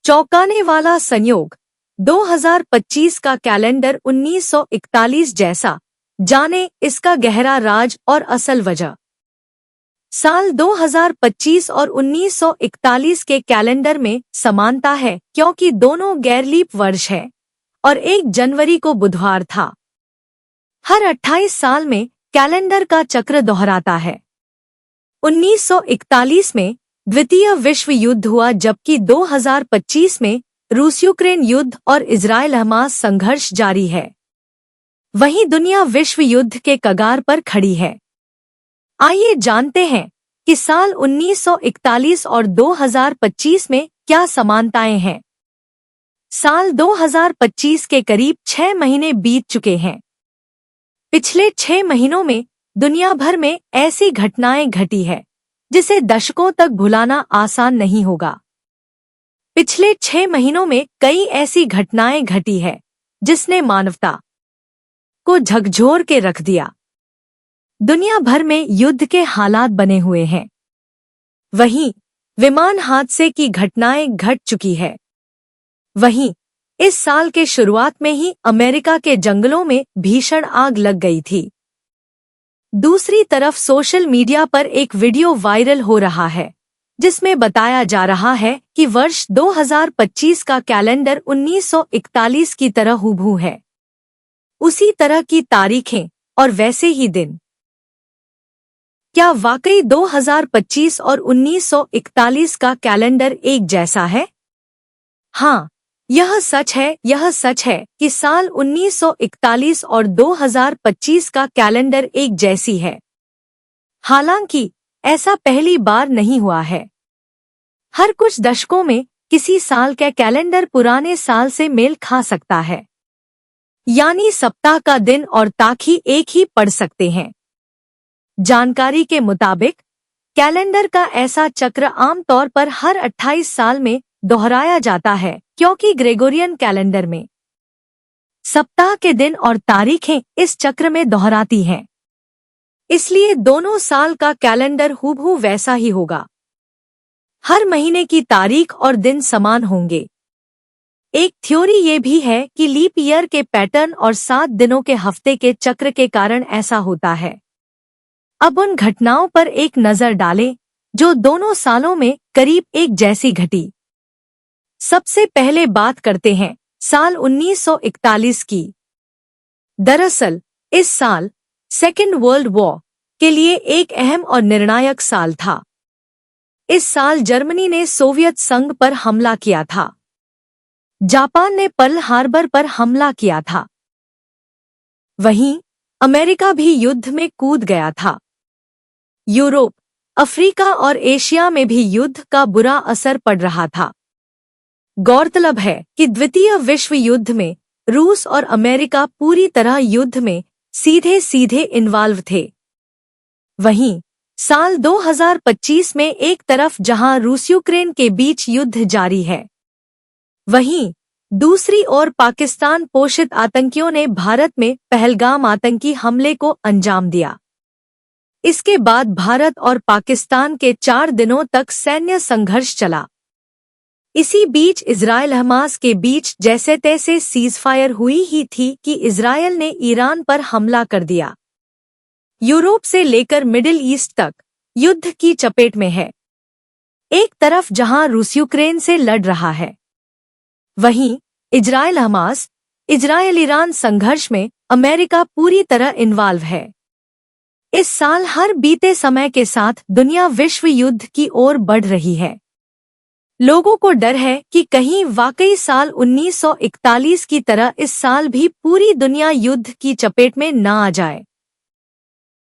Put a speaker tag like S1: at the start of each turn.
S1: चौंकाने वाला संयोग, 2025 का कैलेंडर 1941 जैसा। जाने इसका गहरा राज और असल वजह। साल 2025 और 1941 के कैलेंडर में समानता है क्योंकि दोनों गैरलीप वर्ष हैं और 1 जनवरी को बुधवार था। हर 28 साल में कैलेंडर का चक्र दोहराता है। 1941 में द्वितीय विश्व युद्ध हुआ, जबकि 2025 में रूस यूक्रेन युद्ध और इजराइल हमास संघर्ष जारी है। वहीं दुनिया विश्व युद्ध के कगार पर खड़ी है। आइए जानते हैं कि साल 1941 और 2025 में क्या समानताएं हैं। साल 2025 के करीब 6 महीने बीत चुके हैं। पिछले 6 महीनों में दुनिया भर में ऐसी घटनाएं घटी है जिसे दशकों तक भुलाना आसान नहीं होगा। पिछले 6 महीनों में कई ऐसी घटनाएं घटी है जिसने मानवता को झकझोर के रख दिया। दुनिया भर में युद्ध के हालात बने हुए हैं। वहीं विमान हादसे की घटनाएं घट चुकी है। वहीं इस साल के शुरुआत में ही अमेरिका के जंगलों में भीषण आग लग गई थी। दूसरी तरफ सोशल मीडिया पर एक वीडियो वायरल हो रहा है जिसमें बताया जा रहा है कि वर्ष 2025 का कैलेंडर 1941 की तरह हूबहू है। उसी तरह की तारीखें और वैसे ही दिन। क्या वाकई 2025 और 1941 का कैलेंडर एक जैसा है? हाँ, यह सच है कि साल 1941 और 2025 का कैलेंडर एक जैसी है। हालांकि ऐसा पहली बार नहीं हुआ है। हर कुछ दशकों में किसी साल का कैलेंडर पुराने साल से मेल खा सकता है, यानी सप्ताह का दिन और तारीख एक ही पड़ सकते हैं। जानकारी के मुताबिक कैलेंडर का ऐसा चक्र आमतौर पर हर 28 साल में दोहराया जाता है, क्योंकि ग्रेगोरियन कैलेंडर में सप्ताह के दिन और तारीखें इस चक्र में दोहराती हैं। इसलिए दोनों साल का कैलेंडर हूबहू वैसा ही होगा। हर महीने की तारीख और दिन समान होंगे। एक थ्योरी ये भी है कि लीप ईयर के पैटर्न और 7 दिनों के हफ्ते के चक्र के कारण ऐसा होता है। अब उन घटनाओं पर एक नजर डालें जो दोनों सालों में करीब एक जैसी घटी। सबसे पहले बात करते हैं साल 1941 की। दरअसल इस साल सेकेंड वर्ल्ड वॉर के लिए एक अहम और निर्णायक साल था। इस साल जर्मनी ने सोवियत संघ पर हमला किया था। जापान ने पर्ल हार्बर पर हमला किया था। वहीं अमेरिका भी युद्ध में कूद गया था। यूरोप, अफ्रीका और एशिया में भी युद्ध का बुरा असर पड़ रहा था। गौरतलब है कि द्वितीय विश्व युद्ध में रूस और अमेरिका पूरी तरह युद्ध में सीधे सीधे इन्वॉल्व थे। वहीं साल 2025 में एक तरफ जहां रूस यूक्रेन के बीच युद्ध जारी है, वहीं दूसरी ओर पाकिस्तान पोषित आतंकियों ने भारत में पहलगाम आतंकी हमले को अंजाम दिया। इसके बाद भारत और पाकिस्तान के 4 दिनों तक सैन्य संघर्ष चला। इसी बीच इजराइल हमास के बीच जैसे तैसे सीजफायर हुई ही थी कि इजराइल ने ईरान पर हमला कर दिया। यूरोप से लेकर मिडिल ईस्ट तक युद्ध की चपेट में है। एक तरफ जहां रूस यूक्रेन से लड़ रहा है, वहीं इजराइल हमास, इजराइल ईरान संघर्ष में अमेरिका पूरी तरह इन्वॉल्व है। इस साल हर बीते समय के साथ दुनिया विश्व युद्ध की ओर बढ़ रही है। लोगों को डर है कि कहीं वाकई साल 1941 की तरह इस साल भी पूरी दुनिया युद्ध की चपेट में न आ जाए।